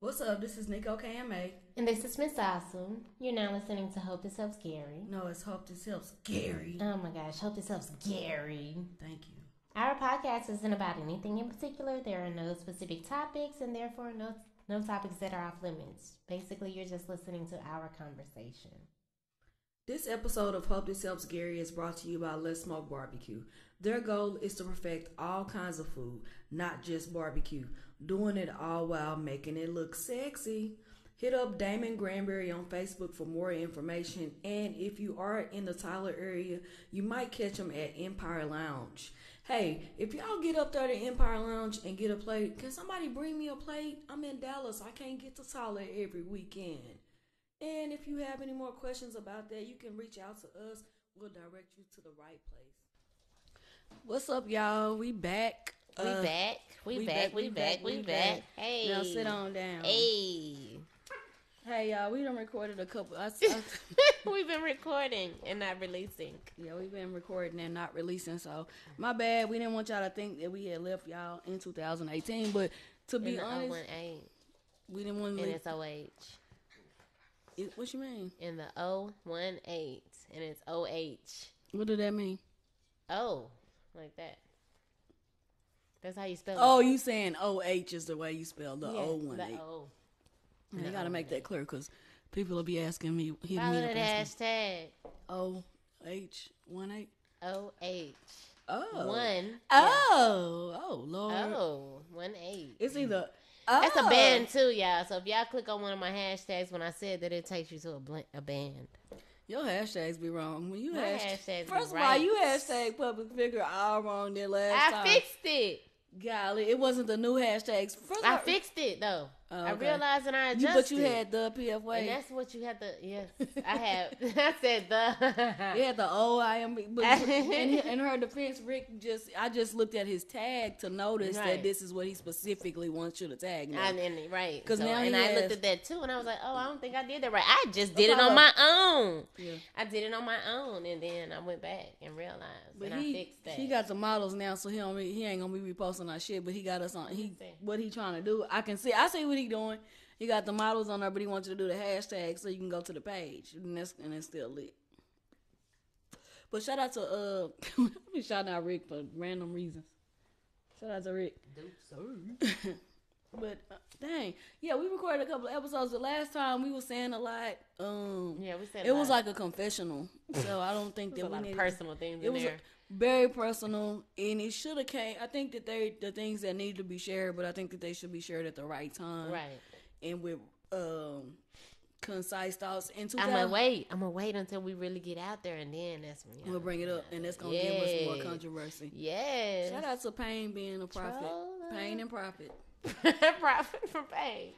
What's up? This is Niko Kma. And this is Miss Awesome. You're now listening to Hope This Helps Gary. No, it's Hope This Helps Gary. Oh my gosh, Hope This Helps Gary. Thank you. Our podcast isn't about anything in particular. There are no specific topics and therefore no topics that are off limits. Basically, you're just listening to our conversation. This episode of Hope This Helps Gary is brought to you by Let's Smoke Barbecue. Their goal is to perfect all kinds of food, not just barbecue, doing it all while making it look sexy. Hit up Damon Granberry on Facebook for more information, and if you are in the Tyler area, you might catch him at Empire Lounge. Hey, if y'all get up there to Empire Lounge and get a plate, can somebody bring me a plate? I'm in Dallas. I can't get to Tyler every weekend. And if you have any more questions about that, you can reach out to us. We'll direct you to the right place. What's up, y'all? We back. We back. Hey. Now sit on down. Hey. Hey, y'all. We done recorded a couple. We've been recording and not releasing. Yeah, we've been recording and not releasing. So, my bad. We didn't want y'all to think that we had left y'all in 2018. But to be honest, we didn't want to. And it's OH. What you mean? In the 018, and it's OH. What do that mean? Oh, like that. That's how you spell it. Oh, you saying OH is the way you spell the 018. The O. You gotta make that clear because people will be asking me. Follow that hashtag. OH18. OH. Oh. One. Oh, Lord. Oh, 18. It's either. That's a band too, y'all. So if y'all click on one of my hashtags when I said that, it takes you to a band. Your hashtags be wrong. When you hashtags first be of all, right. you hashtag public figure all wrong there last time. I fixed it. Golly, it wasn't the new hashtags. I fixed it though. Oh, I okay. realized and I adjusted. But you had the PFA. And that's what you had to. Yes, I have. I said the. You had the IMB. But in her defense, I just looked at his tag to notice that this is what he specifically wants you to tag. Right. Because now I looked at that too, and I was like, oh, I don't think I did that right. I just did it on my own. Yeah. I did it on my own, and then I went back and realized, and I fixed that. He got some models now, so he ain't gonna be reposting our shit. But he got us on. What he trying to do? I see what he doing. He got the models on there, but he wants you to do the hashtag so you can go to the page, and it's still lit. But shout out to I'm shouting out Rick for random reasons. Shout out to Rick. But dang, yeah, we recorded a couple of episodes. The last time we were saying a lot. Yeah, we said it was like a confessional, so I don't think that we needed personal things in there. Very personal, and it should have came. I think that the things that need to be shared, but I think that they should be shared at the right time, right? And with concise thoughts. I'm gonna wait until we really get out there, and then that's when we'll bring it up, and that's gonna give us more controversy. Yes. Shout out to Pain being a prophet. Pain and profit. Profit from pain.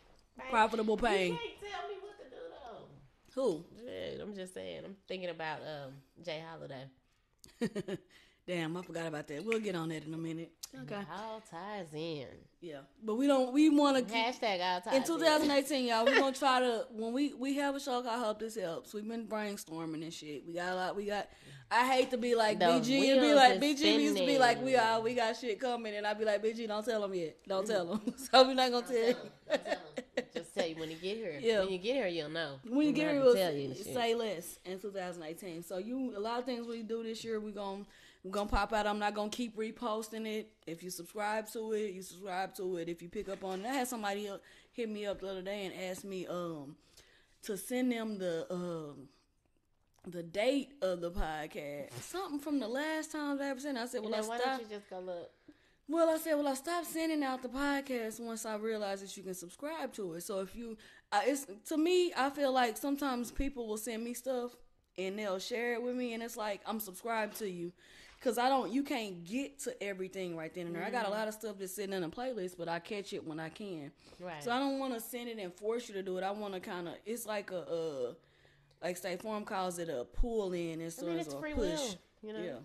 Profitable pain. You can't tell me what to do though. Who? Yeah, I'm just saying. I'm thinking about Jay Holiday. Damn, I forgot about that. We'll get on that in a minute. Okay. All ties in. Yeah. But we want to hashtag all ties in 2018, y'all, we're going to try to, when we have a show called Hope This Helps, we've been brainstorming and shit. We got, I hate to be like BG and be like, BG used to be like, we got shit coming, and I'd be like, BG, don't tell them yet. Don't tell them. So we're not going to tell you. Just tell you when you get here. Yeah. When you get here, you'll know. When you get here, we'll say less in 2018. So a lot of things we do this year, we're gonna pop out. I'm not gonna keep reposting it. If you subscribe to it, you subscribe to it. If you pick up on it, I had somebody hit me up the other day and asked me to send them the date of the podcast. Something from the last time I ever sent. I said, well, why don't you just go look? Well, I said, I stopped sending out the podcast once I realized that you can subscribe to it. So if you, to me, I feel like sometimes people will send me stuff and they'll share it with me, and it's like, I'm subscribed to you. Because you can't get to everything right then and there. I got a lot of stuff that's sitting in a playlist, but I catch it when I can. Right. So I don't want to send it and force you to do it. I want to kind of, it's like like State Farm calls it a pull in instead of a push. Will, you know? Yeah.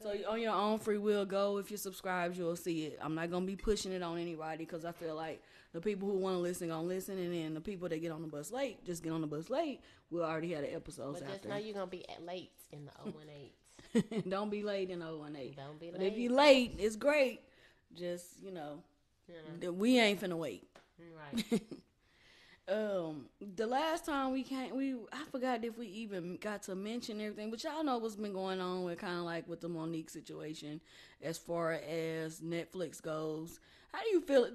So on your own free will, go. If you subscribe, you'll see it. I'm not going to be pushing it on anybody because I feel like the people who want to listen going to listen, and then the people that get on the bus late, just get on the bus late. We already had the episodes out there. But just know you're going to be late in the 018. Don't be late in 018. Don't be late. But if you're late, it's great. Just, we ain't finna wait. Right. The last time I forgot if we even got to mention everything, but y'all know what's been going on with kind of like with the Monique situation as far as Netflix goes. How do you feel?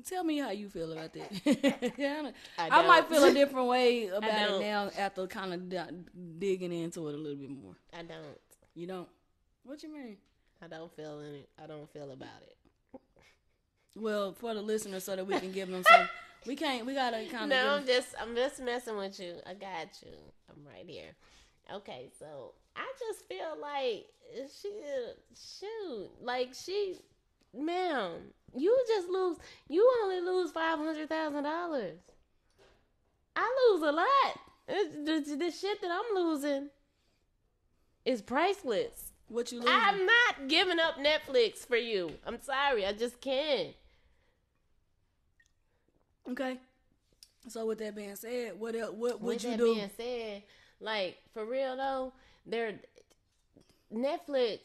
Tell me how you feel about that? I might feel a different way about it now after kind of digging into it a little bit more. I don't. You don't? What you mean? I don't feel in it. I don't feel about it. Well, for the listeners, so that we can give them some. We gotta kind of. No, I'm just messing with you. I got you. I'm right here. Okay, so I just feel like ma'am, you only lose $500,000. I lose a lot. The shit that I'm losing is priceless. What you losing? I'm not giving up Netflix for you. I'm sorry, I just can't. Okay. So with that being said, what would you do? With that being said, like for real though, Netflix.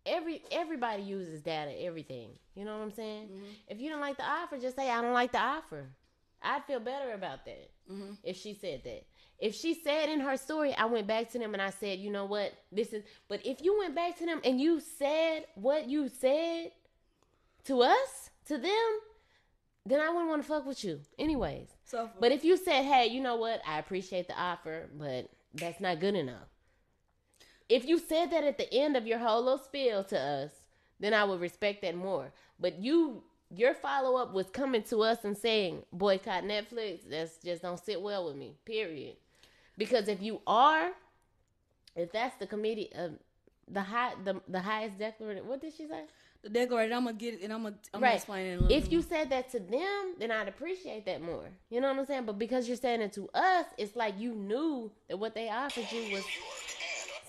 Everybody uses data, everything. You know what I'm saying? Mm-hmm. If you don't like the offer, just say I don't like the offer. I'd feel better about that if she said that. If she said in her story, I went back to them and I said, you know what, but if you went back to them and you said what you said to us, to them, then I wouldn't want to fuck with you anyways. But if you said, hey, you know what, I appreciate the offer, but that's not good enough. If you said that at the end of your whole little spiel to us, then I would respect that more. But your follow-up was coming to us and saying, boycott Netflix, that's just don't sit well with me, period. Because if that's the committee, the highest declarative, what did she say? The declarative, I'm going to get it, and I'm going to explain it in a little bit. If you said that to them, then I'd appreciate that more. You know what I'm saying? But because you're saying it to us, it's like you knew that what they offered you was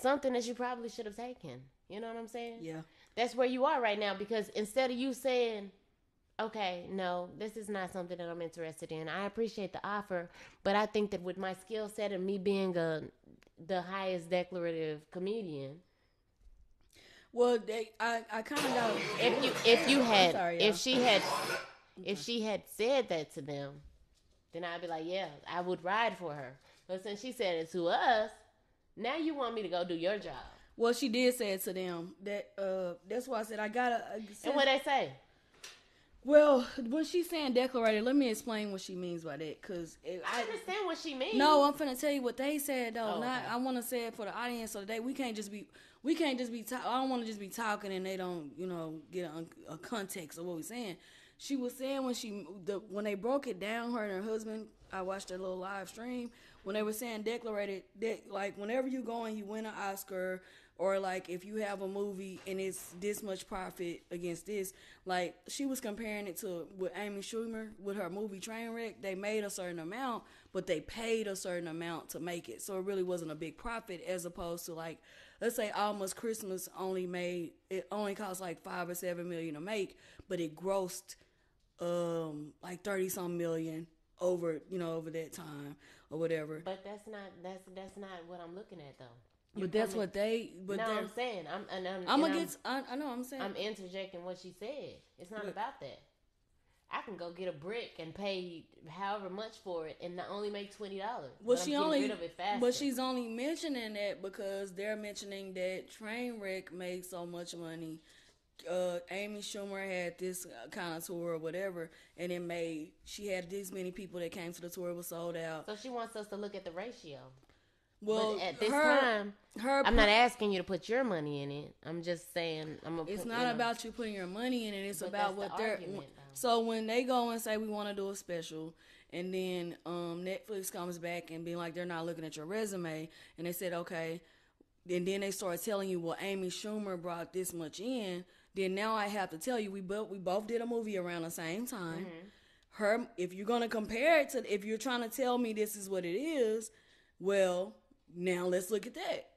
something that you probably should have taken. You know what I'm saying? Yeah. That's where you are right now, because instead of you saying, okay, no, this is not something that I'm interested in. I appreciate the offer, but I think that with my skill set and me being the highest declarative comedian. Well, I kind of got. If she had said that to them, then I'd be like, yeah, I would ride for her. But since she said it to us, now you want me to go do your job. Well, she did say it to them. That's why I said I gotta. And what they say? Well, when she's saying declarated, let me explain what she means by that, because I understand what she means. No, I'm finna tell you what they said though. Okay. I want to say it for the audience, so that we can't just be. I don't want to just be talking and they don't, get a context of what we're saying. She was saying when they broke it down, her and her husband. I watched their little live stream when they were saying declarated. Like whenever you go and you win an Oscar, or like if you have a movie and it's this much profit against this, like she was comparing it to with Amy Schumer with her movie Trainwreck. They made a certain amount, but they paid a certain amount to make it, so it really wasn't a big profit. As opposed to like, let's say Almost Christmas only cost like $5 or $7 million to make, but it grossed like 30-some million over that time or whatever. But that's not what I'm looking at though. But that's what they. But no, I'm saying I know. I'm saying I'm interjecting what she said. It's not about that. I can go get a brick and pay however much for it and not only make $20. Well, she's only mentioning that because they're mentioning that Trainwreck made so much money. Amy Schumer had this kind of tour or whatever, and she had this many people that came to the tour, it was sold out. So she wants us to look at the ratio. Well, but at this time, I'm not asking you to put your money in it. I'm just saying it's not about you putting your money in it. It's about what they're. So when they go and say we want to do a special, and then Netflix comes back and being like they're not looking at your resume, and they said okay, and then they start telling you, well, Amy Schumer brought this much in. Then now I have to tell you, we both did a movie around the same time. Mm-hmm. If you're gonna compare it to, if you're trying to tell me this is what it is, well. Now let's look at that.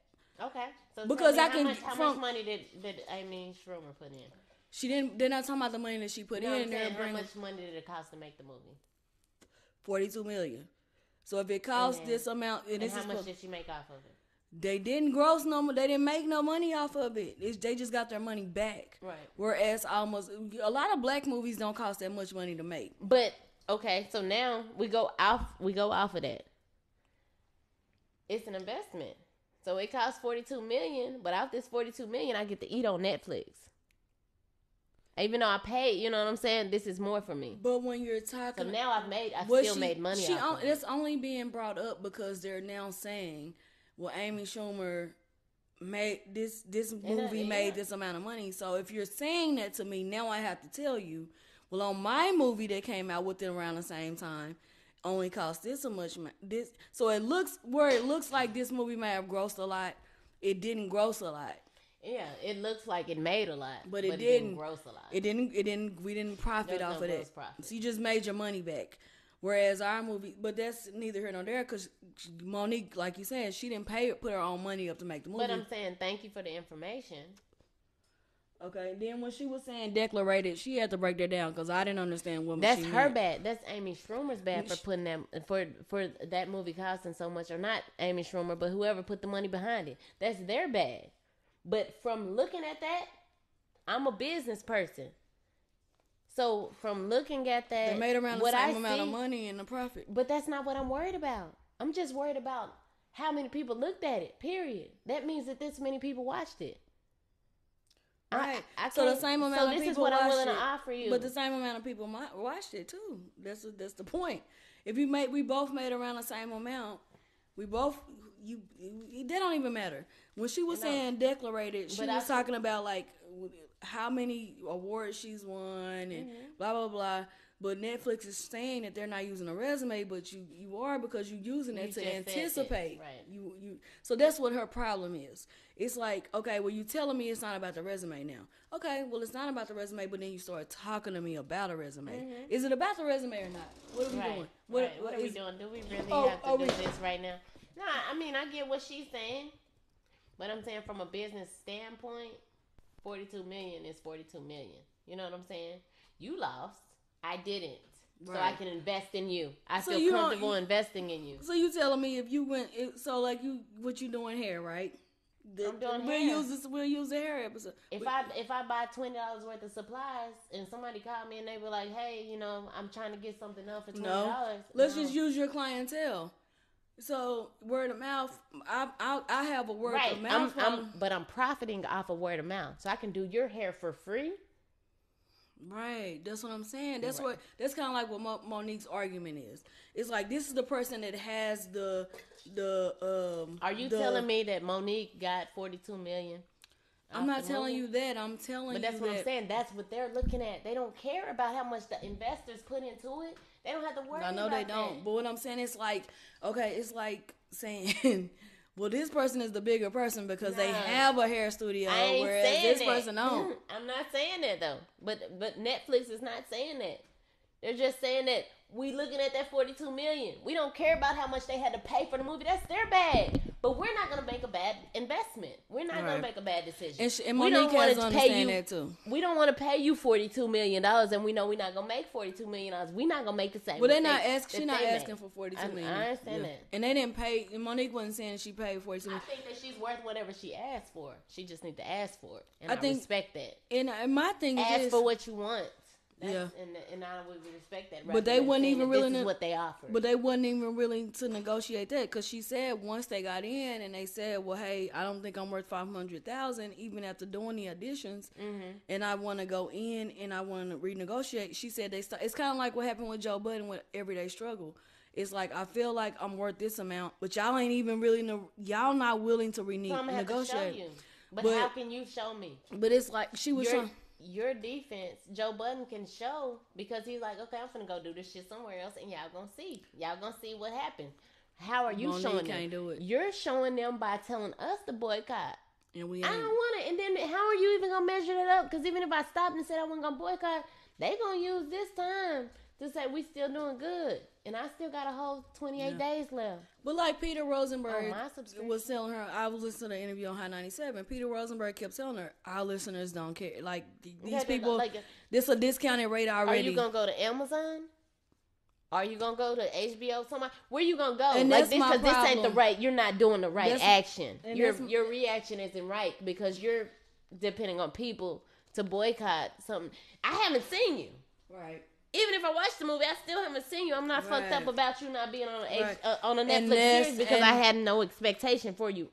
Okay. So because how much money did Amy Schumer put in? She didn't. They're not talking about the money that she put in. How much money did it cost to make the movie? $42 million. So if it costs this amount, and how much did she make off of it? They didn't gross no. They didn't make no money off of it. They just got their money back. Right. Whereas a lot of black movies don't cost that much money to make. But Okay, so now we go off of that. It's an investment. So it costs $42 million, but out this $42 million, I get to eat on Netflix. Even though I paid, you know what I'm saying? This is more for me. But when you're talking, so now I still made money. It's only being brought up because they're now saying, well, Amy Schumer made this movie made this amount of money. So if you're saying that to me, now I have to tell you, well, on my movie that came out within around the same time, only cost this so much. This, so it looks like this movie may have grossed a lot. It didn't gross a lot. Yeah, it looks like it made a lot, but it didn't gross a lot. It didn't. We didn't profit off of that. Profit. So you just made your money back. Whereas our movie, but that's neither here nor there, because Monique, like you said, she didn't put her own money up to make the movie. But I'm saying thank you for the information. Okay, then when she was saying declarated, she had to break that down because I didn't understand what that's she her meant. bad. That's Amy Schumer's bad for putting that for that movie costing so much, or not Amy Schumer, but whoever put the money behind it. That's their bad. But from looking at that, I'm a business person. So from looking at that, they made around the same amount of money in the profit. But that's not what I'm worried about. I'm just worried about how many people looked at it. Period. That means that this many people watched it. Right. So the same amount of people. So this is what I'm willing to offer you. But the same amount of people watched it too. That's the point. If we both made around the same amount, that don't even matter. When she was saying declarated, she was talking about like how many awards she's won and blah blah blah. But Netflix is saying that they're not using a resume, but you are, because you're using it to anticipate. Right. You. So that's what her problem is. It's like, okay, well, you telling me it's not about the resume now. Okay, well, it's not about the resume, but then you start talking to me about a resume. Mm-hmm. Is it about the resume or not? What are we doing? What are we doing? Do we really have to do this right now? No, I mean, I get what she's saying, but I'm saying from a business standpoint, $42 million is $42 million. You know what I'm saying? You lost. I didn't. Right. So I can invest in you. I feel comfortable investing in you. So you telling me if you went, what you doing here, right? I'm doing hair. We'll use the hair episode. If I buy $20 worth of supplies and somebody called me and they were like, hey, I'm trying to get something up for $20. No. Let's just use your clientele. So word of mouth, I have a word of mouth. But I'm profiting off of word of mouth, so I can do your hair for free. Right, that's what I'm saying. That's kind of like what Monique's argument is. It's like this is the person that has the. Are you telling me that Monique got $42 million? I'm not telling you that. I'm telling you. But that's what I'm saying. That's what they're looking at. They don't care about how much the investors put into it. They don't have to worry. I know they don't. But what I'm saying is like, okay, it's like saying, well, this person is the bigger person because they have a hair studio, whereas this person don't. I'm not saying that though. But Netflix is not saying that. They're just saying that we looking at that $42 million. We don't care about how much they had to pay for the movie. That's their bag. But we're not going to make a bad investment. We're not going to make a bad decision. And Monique has to understand that too. We don't want to pay you $42 million, and we know we're not going to make $42 million. We're not going to make the same. Well, they're not asking. She's not asking for $42 million. I understand that. And they didn't pay. Monique wasn't saying she paid $42 million. I think that she's worth whatever she asked for. She just needs to ask for it, and I respect that. And my thing is, ask for what you want. And I would respect that. But they wasn't even willing to. What they offered. But they wasn't even willing to negotiate that, because she said once they got in and they said, "Well, hey, I don't think I'm worth $500,000, even after doing the auditions, and I want to go in and I want to renegotiate." She said it's kind of like what happened with Joe Budden with Everyday Struggle. It's like, I feel like I'm worth this amount, but y'all ain't even really y'all not willing to renegotiate. So I'm gonna have to show you. But how can you show me? But it's like she was trying. Your defense, Joe Budden can show, because he's like, okay, I'm finna go do this shit somewhere else, and y'all gonna see. Y'all gonna see what happens. How are you showing them? Do it. You're showing them by telling us to boycott. And I don't want it. And then how are you even gonna measure that up? Because even if I stopped and said I wasn't gonna boycott, they gonna use this time to say we still doing good. And I still got a whole 28 days left. But like Peter Rosenberg was telling her, I was listening to the interview on High 97. Peter Rosenberg kept telling her, our listeners don't care. Like, these people, this a discounted rate already. Are you going to go to Amazon? Are you going to go to HBO? Somewhere? Where you going to go? And that's my problem. Because this ain't the right. You're not doing the right action. Your reaction isn't right, because you're depending on people to boycott something. I haven't seen you. Right. Even if I watch the movie, I still haven't seen you. I'm not fucked up about you not being on on a Netflix series because I had no expectation for you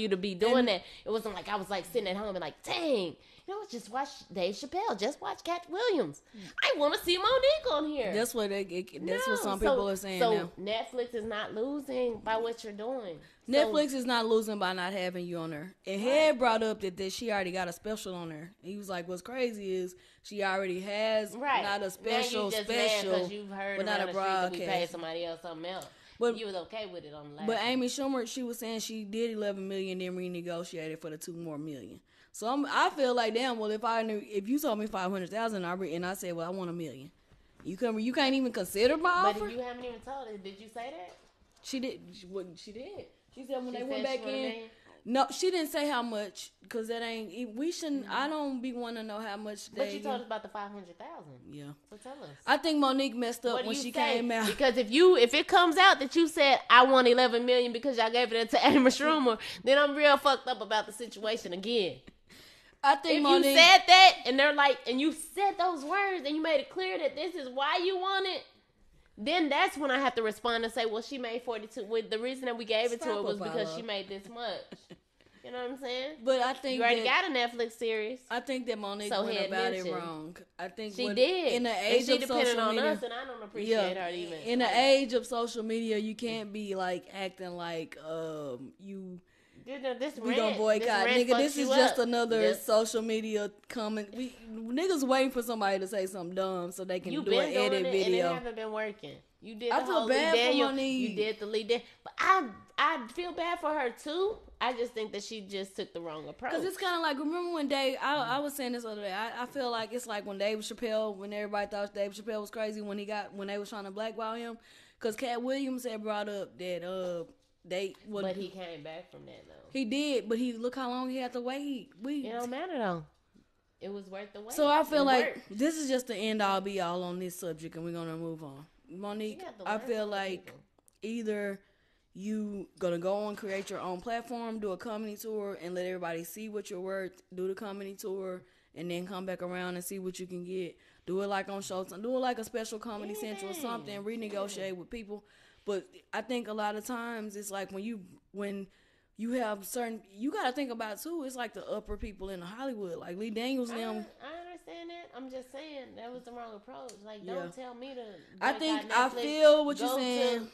to be doing that. It wasn't like I was like sitting at home and like, dang, you know, just watch Dave Chappelle, just watch Cat Williams. I want to see Monique on here. That's what what some people are saying now. So Netflix is not losing by what you're doing. Netflix is not losing by not having you on there. And Head brought up that she already got a special on there. He was like, what's crazy is she already has not a special, because you've heard but not a broadcast. We paid somebody else something else. But you was okay with it on the last. But Amy Schumer, she was saying she did $11 million, then renegotiated for the $2 more million. So I feel like, damn, well, if you told me $500,000 and I said, well, I want $1 million, you can't even consider my offer. But you haven't even told her. Did you say that? She did. She did. She said when they went back in. No, she didn't say how much because that ain't. We shouldn't. I don't be want to know how much. But you told us about the 500,000. Yeah. So tell us. I think Monique messed up when she came out. Because if it comes out that you said I want $11 million because y'all gave it to Amy Schumer, then I'm real fucked up about the situation again. I think if Monique, you said that and they're like, and you said those words and you made it clear that this is why you want it. Then that's when I have to respond and say, well, she made 42. The reason that we gave it to her was because she made this much. You know what I'm saying? But I think you already got a Netflix series. I think that Monique went about it wrong. I think she did. In the age of social on media, us, and I don't appreciate her even. In the age of social media, you can't be like acting like you. We gonna boycott, nigga. This is just another social media comment. Niggas waiting for somebody to say something dumb so they can do an edit video. And it haven't been working. You did. I feel bad for Monique. You did the lead Daniel, but I feel bad for her too. I just think that she just took the wrong approach. Because it's kind of like, remember when I was saying this other day. I feel like it's like when Dave Chappelle, when everybody thought Dave Chappelle was crazy when they was trying to blackball him. Because Cat Williams had brought up that but he came back from that though. He did, but look how long he had to wait. It don't matter though. It was worth the wait. So I feel like this is just the end all be all on this subject, and we're gonna move on. Monique, I feel like either you gonna go on, create your own platform, do a comedy tour, and let everybody see what you're worth. Do the comedy tour, and then come back around and see what you can get. Do it like on Showtime. Do it like a special Comedy Central or something. Renegotiate with people. But I think a lot of times it's like when you have certain, you got to think about too, it's like the upper people in Hollywood, like Lee Daniels. I understand that. I'm just saying that was the wrong approach. Like, don't tell me to. I think Netflix. I feel what you're saying.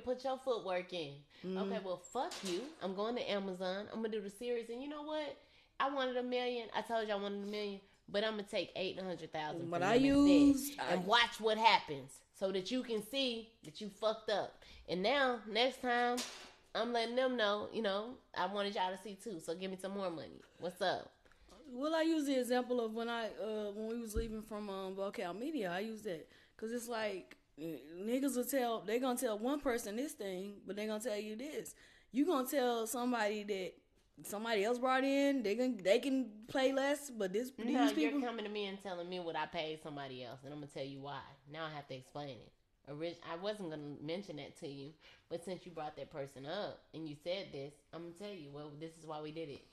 Put your footwork in. Okay, well, fuck you. I'm going to Amazon. I'm gonna do the series, and you know what? I wanted $1 million. I told you I wanted $1 million, but I'm gonna take $800,000. But I and watch what happens, so that you can see that you fucked up. And now, next time, I'm letting them know, I wanted y'all to see too. So give me some more money. What's up? Well, I use the example of when we was leaving from Boycott Media. I use that because it's like niggas will they gonna tell one person this thing, but they gonna tell you this. You gonna tell somebody that somebody else brought in, they can play less, but these people. You're coming to me and telling me what I paid somebody else, and I'm gonna tell you why. Now I have to explain it. I wasn't going to mention that to you, but since you brought that person up and you said this, I'm going to tell you, well, this is why we did it.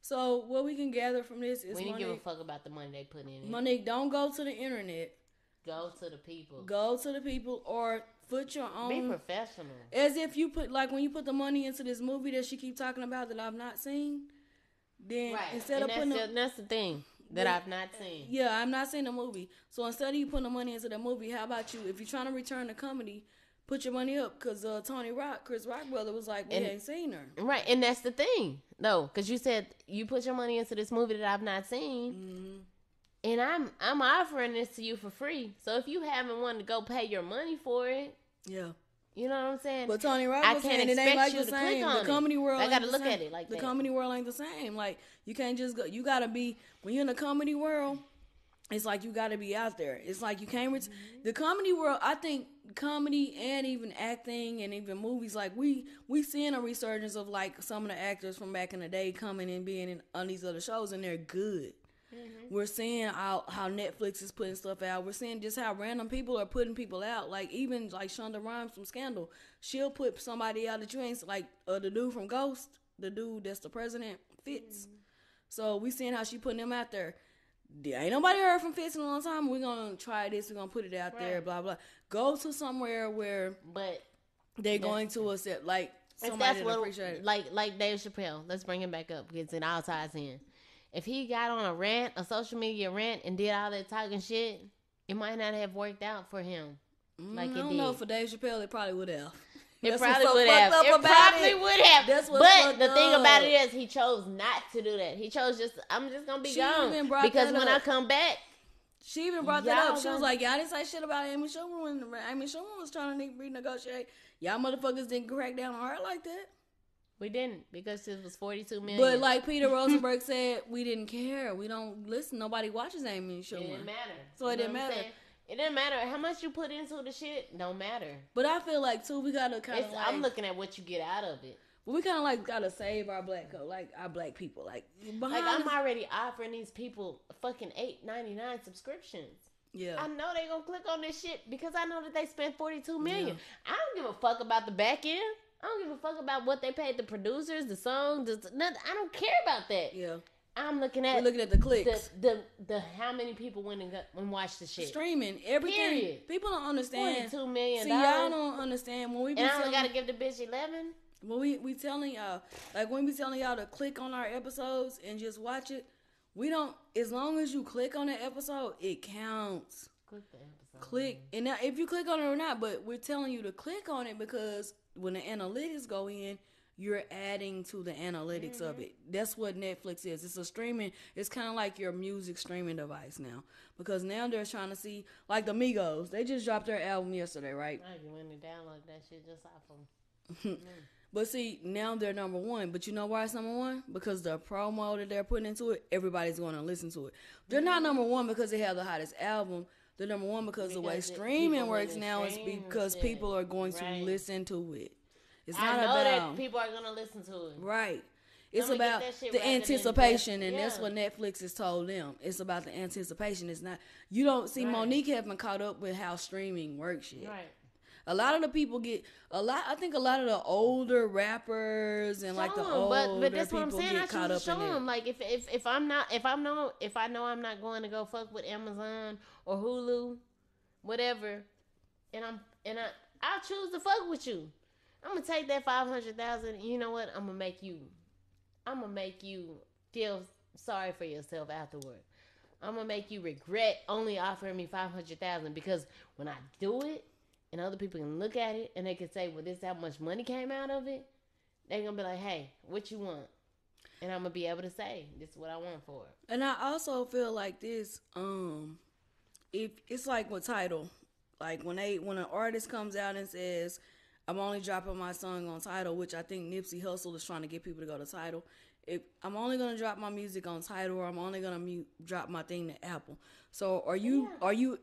So what we can gather from this is we didn't give a fuck about the money they put in it. Monique, don't go to the internet. Go to the people. Go to the people or put your own. Be professional. As if you put, like when you put the money into this movie that she keep talking about that I've not seen, then instead of putting that's the thing. That I've not seen. Yeah, I've not seen the movie. So instead of you putting the money into the movie, how about you, if you're trying to return to comedy, put your money up. Because Chris Rock brother was like, we ain't seen her. Right, and that's the thing. No, because you said you put your money into this movie that I've not seen. Mm-hmm. And I'm offering this to you for free. So if you haven't wanted to go pay your money for it. Yeah. You know what I'm saying? But Tony Rock was saying it ain't like the same. The comedy world, I gotta look at it like that. The comedy world ain't the same. Like you can't just go. You gotta be when you're in the comedy world. It's like you gotta be out there. It's like you can't. The comedy world. I think comedy and even acting and even movies. Like we seeing a resurgence of like some of the actors from back in the day coming and being on these other shows and they're good. Mm-hmm. We're seeing how Netflix is putting stuff out. We're seeing just how random people are putting people out. Like even like Shonda Rhimes from Scandal, she'll put somebody out that you ain't like the dude from Ghost, the dude that's the president Fitz. Mm-hmm. So we seeing how she putting them out there. ain't nobody heard from Fitz in a long time. We're gonna try this. We're gonna put it out there. Blah blah. Go to somewhere where they're going to accept like somebody that appreciate it. Like Dave Chappelle. Let's bring him back up because it all ties in. If he got on a social media rant, and did all that talking shit, it might not have worked out for him. Like I don't know. For Dave Chappelle, it probably would have. It probably would have. It probably would have. But the thing about it is, he chose not to do that. He chose I'm just gonna be gone because when I come back, she even brought that up. She was like, "Y'all didn't say shit about Amy Schumer when Amy Schumer was trying to renegotiate. Y'all motherfuckers didn't crack down on her like that." We didn't, because it was 42 million. But like Peter Rosenberg said, we didn't care. We don't listen. Nobody watches Amy Schumer. It didn't matter. So it didn't matter. It didn't matter how much you put into the shit. Don't matter. But I feel like too, we gotta kind of. I'm looking at what you get out of it. But we kind of like gotta save our our black people. Like I'm already offering these people fucking $8.99 subscriptions. Yeah. I know they gonna click on this shit because I know that they spent $42 million. Yeah. I don't give a fuck about the back end. I don't give a fuck about what they paid the producers, the songs, nothing. I don't care about that. Yeah. I'm looking at the clicks. The how many people went and watched the shit. Streaming, everything. Period. People don't understand. $42 million. See, y'all don't understand when we be and I only gotta give the bitch 11. When we telling y'all, like when we telling y'all to click on our episodes and just watch it, we don't. As long as you click on the episode, it counts. Click the episode. Click, and now if you click on it or not, but we're telling you to click on it because when the analytics go in, you're adding to the analytics of it. That's what Netflix is. It's a streaming. It's kind of like your music streaming device now, because now they're trying to see, like the Migos. They just dropped their album yesterday, right? I went and download that shit just off them. But see, now they're number one. But you know why it's number one? Because the promo that they're putting into it, everybody's going to listen to it. They're not number one because they have the hottest album. They're number one because the way streaming works now is because people are going to listen to it. It's not about that people are going to listen to it. Right. It's about the anticipation, and that's what Netflix has told them. It's about the anticipation. It's not. You don't see Monique haven't caught up with how streaming works yet. Right. A lot of the people I think a lot of the older rappers and like the older but that's people what I'm saying. get caught up in it. Like if I know I'm not going to go fuck with Amazon or Hulu, whatever, and I'll choose to fuck with you. I'm gonna take that $500,000. You know what? I'm gonna make you feel sorry for yourself afterward. I'm gonna make you regret only offering me $500,000, because when I do it, and other people can look at it and they can say, well, this is how much money came out of it. They're going to be like, hey, what you want? And I'm going to be able to say, this is what I want for it. And I also feel like this, if it's like with Tidal, like when an artist comes out and says, I'm only dropping my song on Tidal, which I think Nipsey Hussle is trying to get people to go to Tidal. If I'm only going to drop my music on Tidal, or I'm only going to drop my thing to Apple. So are you,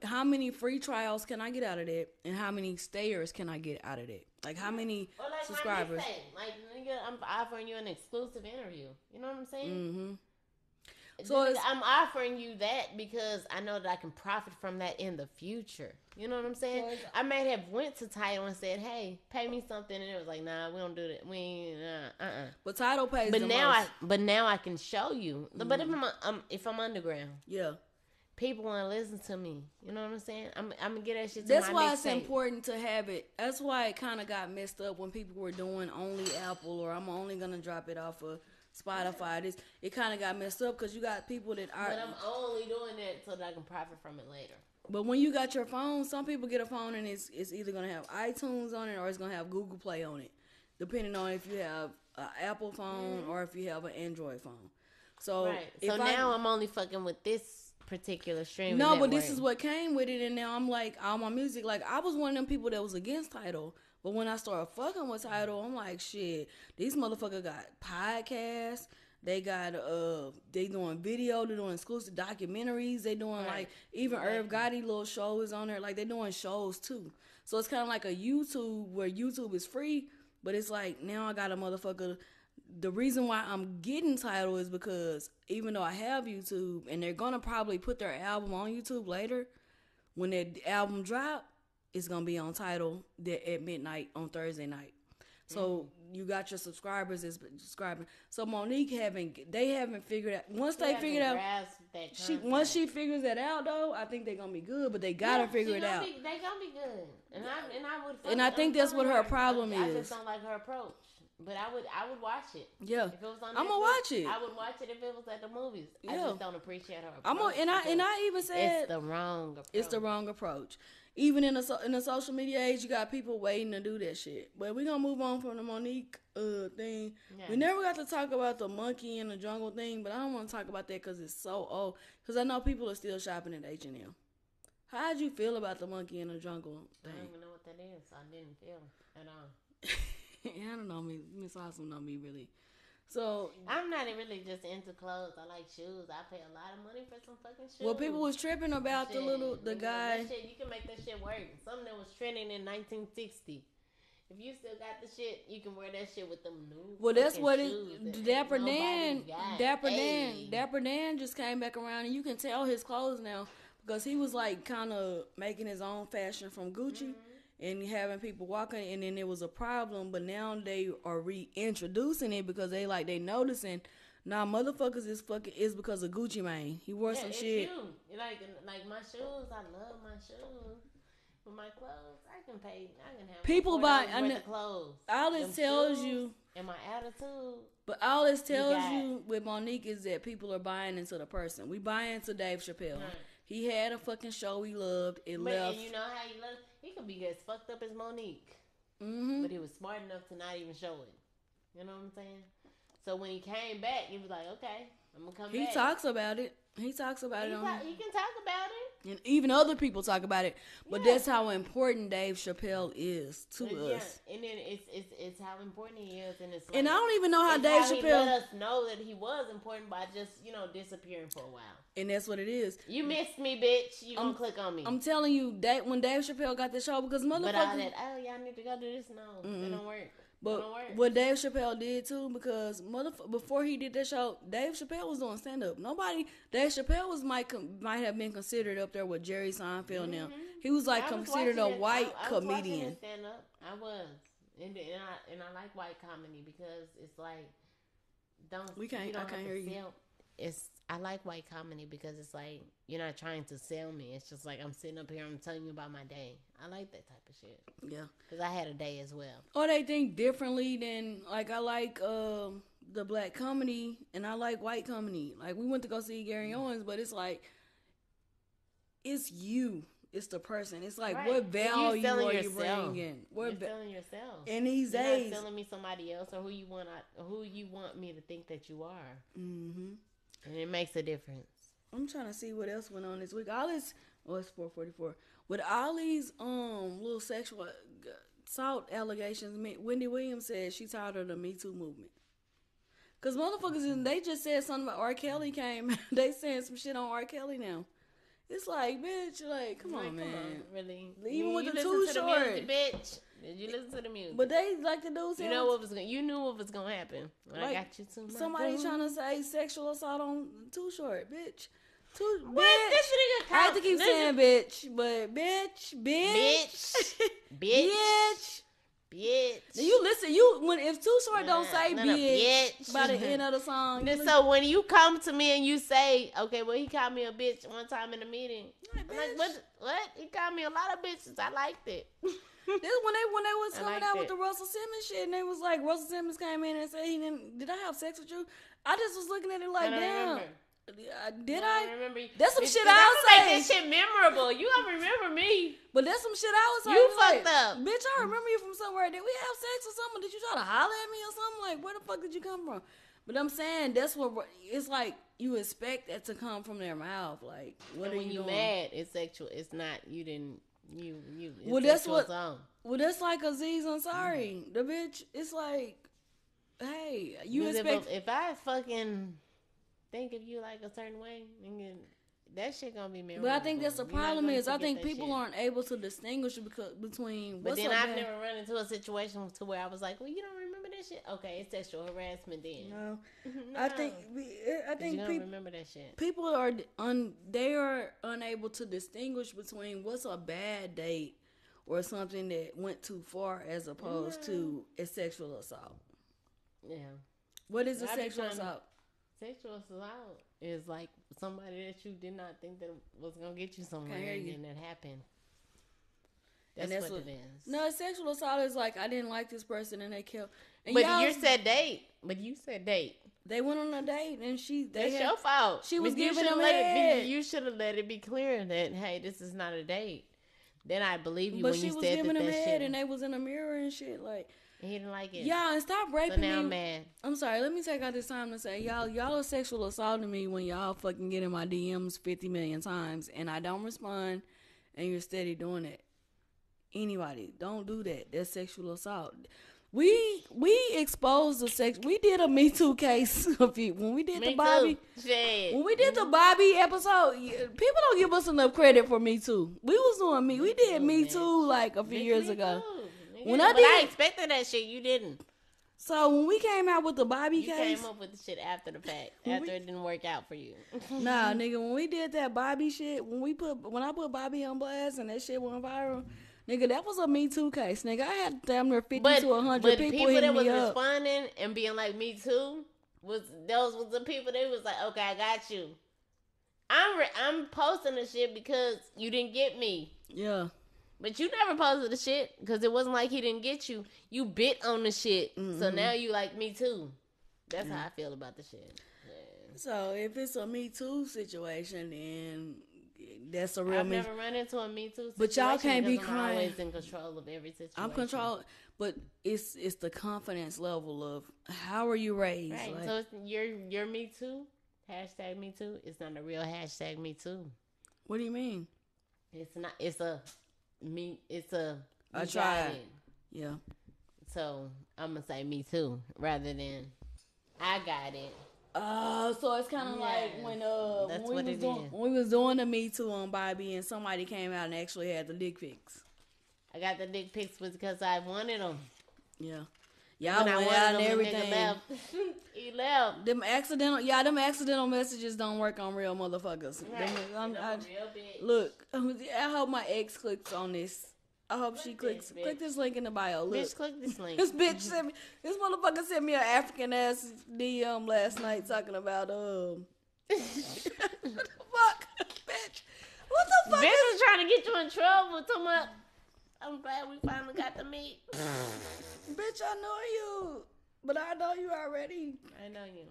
how many free trials can I get out of that? And how many stayers can I get out of that? Like how many subscribers? Like, nigga, I'm offering you an exclusive interview. You know what I'm saying? Mm-hmm. So I'm offering you that because I know that I can profit from that in the future. You know what I'm saying? So I may have went to Tidal and said, hey, pay me something. And it was like, nah, we don't do that. But Tidal pays but the most. But But now I can show you. Mm-hmm. But if I'm underground. Yeah. People want to listen to me. You know what I'm saying? I'm going to get that shit to That's my why it's mixtape. important to have it. That's why it kind of got messed up when people were doing only Apple, or I'm only going to drop it off of Spotify. It kind of got messed up because you got people that are. But I'm only doing that so that I can profit from it later. But when you got your phone, some people get a phone and it's either going to have iTunes on it or it's going to have Google Play on it, depending on if you have an Apple phone or if you have an Android phone. So, so now I'm only fucking with this particular streaming No, network. but this is what came with it, and now I'm like, all my music, like I was one of them people that was against Tidal, but when I started fucking with Tidal, I'm like, shit, these motherfuckers got podcasts, they got they doing video, they doing exclusive documentaries, they doing like even Irv Gotti little shows on there, like they doing shows too. So it's kind of like a YouTube where YouTube is free, but it's like now I got a motherfucker. The reason why I'm getting Tidal is because even though I have YouTube, and they're going to probably put their album on YouTube later, when that album drop, it's going to be on Tidal at midnight on Thursday night. So you got your subscribers is subscribing. So Monique haven't figured out. Once they figured out, once she figures that out though, I think they're gonna be good. But they gotta figure it out. They gonna be good, and I think that's what her problem is. I just don't like her approach. But I would watch it. Yeah, if it was on I'm gonna watch it. I would watch it if it was at the movies. Yeah. I just don't appreciate her approach. I even said it's the wrong approach. It's the wrong approach. Even in the social media age, you got people waiting to do that shit. But we're gonna move on from the Monique thing. Yeah. We never got to talk about the monkey in the jungle thing, but I don't want to talk about that because it's so old. Because I know people are still shopping at H&M. How'd you feel about the monkey in the jungle thing? I don't even know what that is. I didn't feel it at all. Yeah, I don't know me. Miss Awesome know me really. So I'm not really just into clothes. I like shoes. I pay a lot of money for some fucking shoes. Well, people was tripping about the guy. That shit, you can make that shit work. Something that was trending in 1960. If you still got the shit, you can wear that shit with them new. Well, that's what it. Dapper Dan just came back around, and you can tell his clothes now because he was like kind of making his own fashion from Gucci. Mm-hmm. And having people walking, and then there was a problem, but now they are reintroducing it because they noticing, nah, motherfuckers is because of Gucci Mane. He wore some shit. You. Like my shoes, I love my shoes. With my clothes, I can have people buy the clothes. All this tells you, and my attitude. But all this tells you with Monique is that people are buying into the person. We buy into Dave Chappelle. Right. He had a fucking show he loved. Left. And you know how he loved. He could be as fucked up as Monique. Mm-hmm. But he was smart enough to not even show it. You know what I'm saying? So when he came back, he was like, okay, I'm going to come back. He talks about it. He can talk about it. And even other people talk about it. But that's how important Dave Chappelle is to us. And then it's how important he is. And I don't even know how Dave Chappelle... He let us know that he was important by just, disappearing for a while. And that's what it is. You missed me, bitch. You gonna click on me. I'm telling you, when Dave Chappelle got the show, because motherfuckers... But all that, y'all need to go do this. No, it don't work. But what Dave Chappelle did too, because before he did that show, Dave Chappelle was doing stand up. Dave Chappelle might have been considered up there with Jerry Seinfeld. Now he was considered a white comedian. Stand up, I was, and I like white comedy because it's like I can't hear you. I like white comedy because it's like you're not trying to sell me. It's just like I'm sitting up here, I'm telling you about my day. I like that type of shit. Yeah, because I had a day as well. Or they think differently than I like the black comedy and I like white comedy. Like we went to go see Gary Owens, but it's like it's you. It's the person. It's like what value are you bringing? You're selling yourself. In these days, you're not selling me somebody else or who you want me to think that you are. Mm-hmm. And it makes a difference. I'm trying to see what else went on this week. It's 4:44. With all these little sexual assault allegations, Wendy Williams said she tired of the Me Too movement. Cause motherfuckers, they just said something about R. Kelly came. They saying some shit on R. Kelly now. It's like, bitch, come on, man. Really? Even with the Too Short, bitch. Did you listen to the music? But they like the dudes. You knew what was gonna happen when I got you to somebody trying to say sexual assault on Too Short, bitch. What? This nigga I have to keep saying bitch, but bitch. You listen. If Too Short don't say bitch by the end of the song. So when you come to me and you say, okay, well he called me a bitch one time in a meeting. I'm like, what? He called me a lot of bitches. I liked it. This when they was coming out with the Russell Simmons shit, and they was like Russell Simmons came in and said he didn't. Did I have sex with you? I just was looking at it like, damn. Did I? Remember. That's some shit I was saying. Make this shit memorable. You gonna remember me? But that's some shit I was saying. You fucked up, bitch. I remember you from somewhere. Did we have sex or something? Did you try to holler at me or something? Like, where the fuck did you come from? But I'm saying that's what it's like. You expect that to come from their mouth. Like, what are you doing? When you mad, it's sexual. It's not. You didn't. You. Well, that's what. Well, that's like Aziz Ansari. The bitch. It's like, hey, you expect. If I fucking think of you like a certain way, that shit gonna be memorable. But I think that's the problem is I think people aren't able to distinguish between. But then I've never run into a situation to where I was like, well, you don't remember that shit? Okay, it's sexual harassment then. No, I think people remember that shit. People are unable to distinguish between what's a bad date, or something that went too far as opposed to a sexual assault. Yeah. What is a sexual assault? Sexual assault is like somebody that you did not think that was gonna get you somewhere, and then that happened. That's what it is. No, sexual assault is like I didn't like this person and they killed. And but you said date. But you said date. They went on a date and That's your fault. She was giving them head. You should have let it be clear that hey, this is not a date. Then I believe you but when you said that. But she was giving them head shit. and they was in a mirror and shit like. And he didn't like it. Y'all, and stop raping me. So now I'm mad. I'm sorry. Let me take out this time to say, y'all are sexual assaulting me when y'all fucking get in my DMs 50 million times and I don't respond and you're steady doing it. Anybody, don't do that. That's sexual assault. We exposed the sex. We did a Me Too case when we did the Bobby. When we did the Bobby episode, people don't give us enough credit for Me Too. We was doing Me. We did Me Too like a few years ago. When I expected that shit, you didn't. So when we came out with the Bobby case, you came up with the shit after the fact, after it didn't work out for you. Nah, nigga, when we did that Bobby shit, when I put Bobby on blast and that shit went viral, nigga, that was a Me Too case, nigga. I had damn near 50 to 100 people hitting that was me up. Responding and being like Me Too was the people that was like, okay, I got you. I'm posting the shit because you didn't get me. Yeah. But you never posted the shit because it wasn't like he didn't get you. You bit on the shit. Mm-hmm. So now you like Me Too. That's how I feel about the shit. Yeah. So if it's a Me Too situation, then that's a real I've never run into a Me Too situation. But y'all can't be crying. I'm always in control of every situation. I'm controlled. But it's the confidence level of how are you raised. Right. Like, so it's your Me Too. Hashtag Me Too. It's not a real hashtag Me Too. What do you mean? It's not. It's a... I tried. Yeah. So I'm gonna say Me Too rather than I got it. So it's kind of like when we was doing the Me Too on Bobby and somebody came out and actually had the dick pics. I got the dick pics because I wanted them. Yeah. Y'all went out and everything. Left. He left. Them accidental messages don't work on real motherfuckers. Right. Look, I hope my ex clicks on this. I hope she clicks. Click this link in the bio. Look. Bitch, click this link. This motherfucker sent me an African ass DM last night talking about what the fuck, bitch? What the fuck? Bitch was trying to get you in trouble. Talking about, I'm glad we finally got to meet. Bitch, I know you. But I know you already. I know you.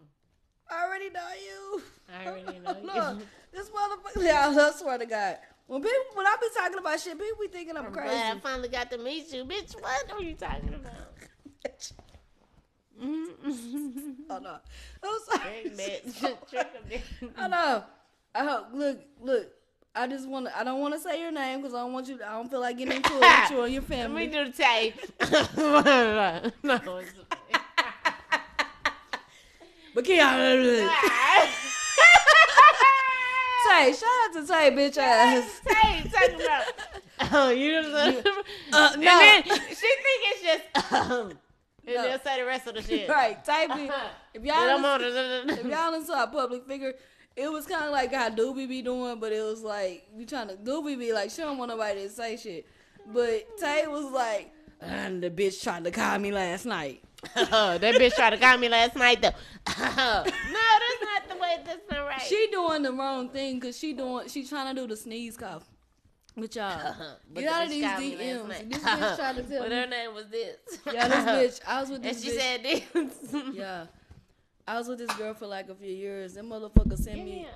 I already know you. I already know you. This motherfucker. Yeah, I swear to God. When I be talking about shit, people be thinking I'm crazy. Glad I finally got to meet you. Bitch, what are you talking about? Oh, no. I'm sorry. Bitch. I know. I hope. Look. I don't want to say your name because I don't feel like getting into it with you or your family. Let me do the tape. No, it's but Keanu. Tay, shout out to Tay, bitch ass. Tay, talking about. Oh, you no. And then she think it's just. And they'll say the rest of the shit. Right, Tay. If y'all listen to our public figure, it was kind of like how Doobie be doing, but it was like Doobie be like, she don't want nobody to say shit. But Tay was like, the bitch tried to call me last night. That bitch tried to call me last night though. No, that's not the way. That's not right. She doing the wrong thing because she trying to do the sneeze cough. But y'all, get out of these DMs. This bitch trying to tell but me. her name was this. Yeah, this bitch. I was with this bitch. And she said this. Yeah. I was with this girl for like a few years. That motherfucker sent me.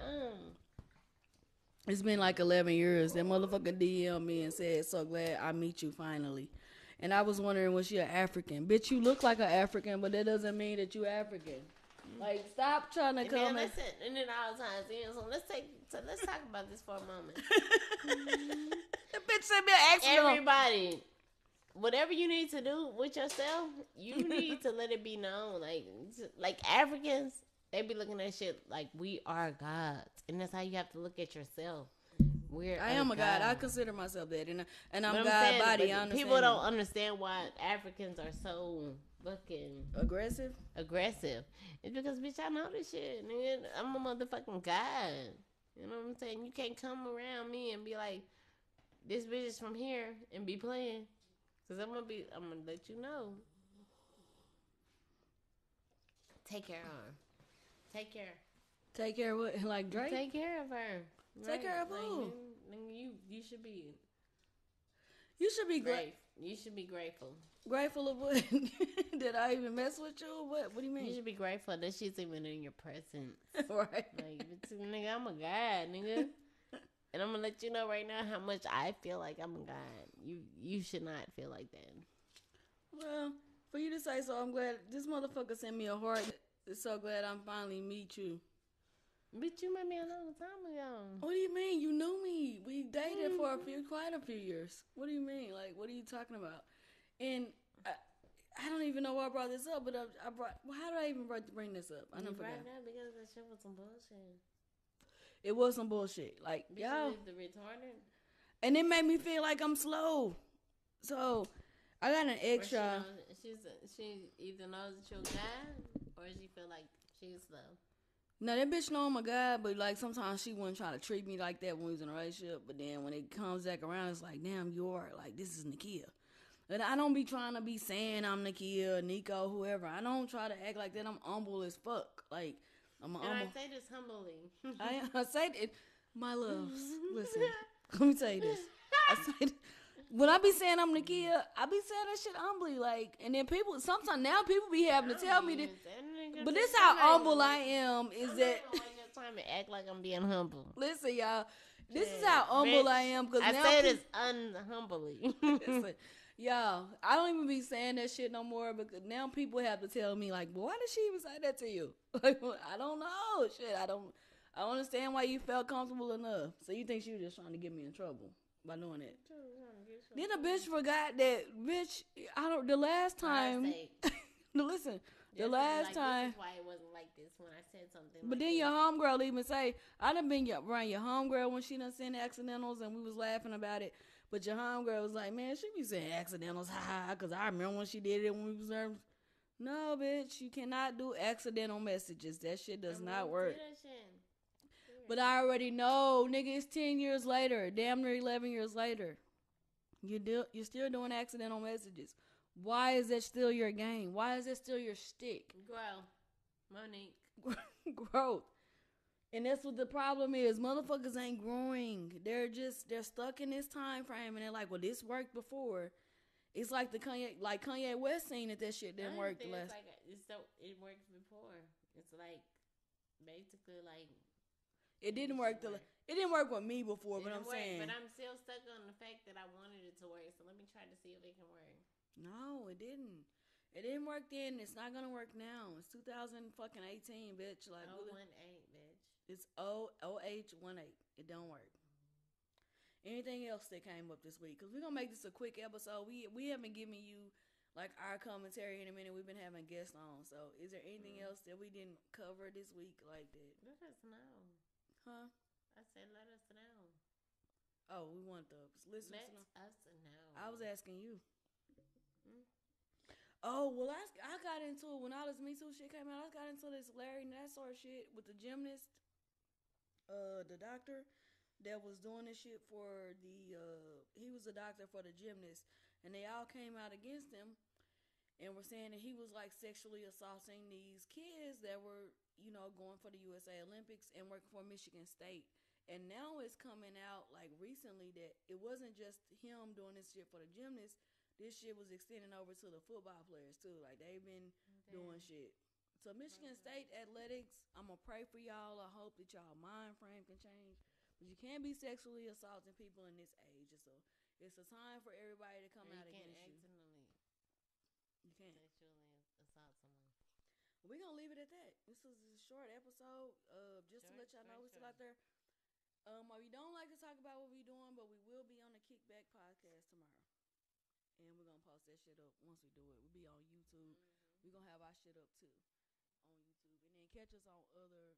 It's been like 11 years. That motherfucker DM'd me and said, so glad I meet you finally. And I was wondering, was she an African? Bitch, you look like an African, but that doesn't mean that you African. Like, stop trying to come and then all the time, so let's talk about this for a moment. The bitch sent me an accident. Everybody, whatever you need to do with yourself, you need to let it be known. Like Africans, they be looking at shit like we are gods, and that's how you have to look at yourself. I am a god. I consider myself that, and I'm God body. I understand. People don't understand why Africans are so fucking aggressive. It's because, bitch, I know this shit, nigga. I'm a motherfucking god. You know what I'm saying? You can't come around me and be like, this bitch is from here and be playing. Cause I'm gonna let you know. Take care of her. Take care. Take care of what? Like Drake? Take care of her. Take care of who? Like, you should be. You should be You should be grateful. Grateful of what? Did I even mess with you? What do you mean? You should be grateful that she's even in your presence. Right. Like, nigga, I'm a god, nigga. And I'm gonna let you know right now how much I feel like I'm a god. You should not feel like that. Well, for you to say so, I'm glad. This motherfucker sent me a heart. It's so glad I'm finally meet you. Bitch, you met me a long time ago. What do you mean? You knew me. We dated for quite a few years. What do you mean? Like, what are you talking about? And I don't even know why I brought this up, but I brought. Well, how did I even bring this up? I don't brought forget. it up because that shit was some bullshit. It was some bullshit. Like, y'all. The retarded. And it made me feel like I'm slow. So, I got an extra. She either knows that you're a guy or she feel like she's slow. No, that bitch know I'm a guy, but like sometimes she wouldn't try to treat me like that when we was in a relationship. But then when it comes back around, it's like, damn, you are. Like, this is Nakia. And I don't be trying to be saying I'm Nakia, Niko, whoever. I don't try to act like that. I'm humble as fuck. Like, I'm humble. And I say this humbly. I say that, my loves, listen, let me tell you this. I say when I be saying I'm Nakia, I be saying that shit humbly. Like, and then sometimes now people be having to tell me that. But this how humble I am. Is that time to act like I'm being humble? Listen, y'all. This is how humble I am. Cause I now say this unhumbly. Listen, y'all, I don't even be saying that shit no more because now people have to tell me like, well, why did she even say that to you? Like, I don't know. Shit, I don't understand why you felt comfortable enough. So you think she was just trying to get me in trouble by doing it? Then the bitch forgot that bitch. The last time. Listen. The last time. This is why it wasn't like this when I said something. But then your homegirl even say, I done been around your homegirl when she done sent accidentals and we was laughing about it. But your homegirl was like, man, she be saying accidentals, ha, because I remember when she did it when we was there. No, bitch, you cannot do accidental messages. That shit does not work. But I already know, nigga, it's 10 years later, damn near 11 years later. You're still doing accidental messages. Why is that still your game? Why is that still your stick? Grow. Monique. Growth. And that's what the problem is. Motherfuckers ain't growing. They're stuck in this time frame and they're like, well, this worked before. It's like Kanye West saying that shit didn't work the last. It worked before. It's like basically like it didn't work it didn't work with me before, but I'm saying. But I'm still stuck on the fact that I wanted it to work. So let me try to see if it can work. No, it didn't. It didn't work then. It's not gonna work now. It's 2018, bitch. Like 018, bitch. It's 0H18. It don't work. Anything else that came up this week? Cause we're gonna make this a quick episode. We haven't given you like our commentary in a minute. We've been having guests on. So is there anything else that we didn't cover this week like that? Let us know. Huh? I said let us know. Oh, we want the listeners to know. Let us know. I was asking you. Oh, well, I got into it when all this Me Too shit came out. I got into this Larry Nassar shit with the gymnast, the doctor that was doing this shit for he was a doctor for the gymnast, and they all came out against him and were saying that he was like sexually assaulting these kids that were, going for the USA Olympics and working for Michigan State. And now it's coming out like recently that it wasn't just him doing this shit for the gymnast. This shit was extending over to the football players, too. Like, they've been doing shit. So, Michigan State Athletics, I'm going to pray for y'all. I hope that y'all mind frame can change. But you can't be sexually assaulting people in this age. It's a time for everybody to come out against you. You can't sexually assault someone. We're going to leave it at that. This is a short episode. Just to let y'all know we're still out there. We don't like to talk about what we're doing, but we will be on the Kickback podcast tomorrow. And we're going to post that shit up once we do it. We'll be on YouTube. We're going to have our shit up, too, on YouTube. And then catch us on other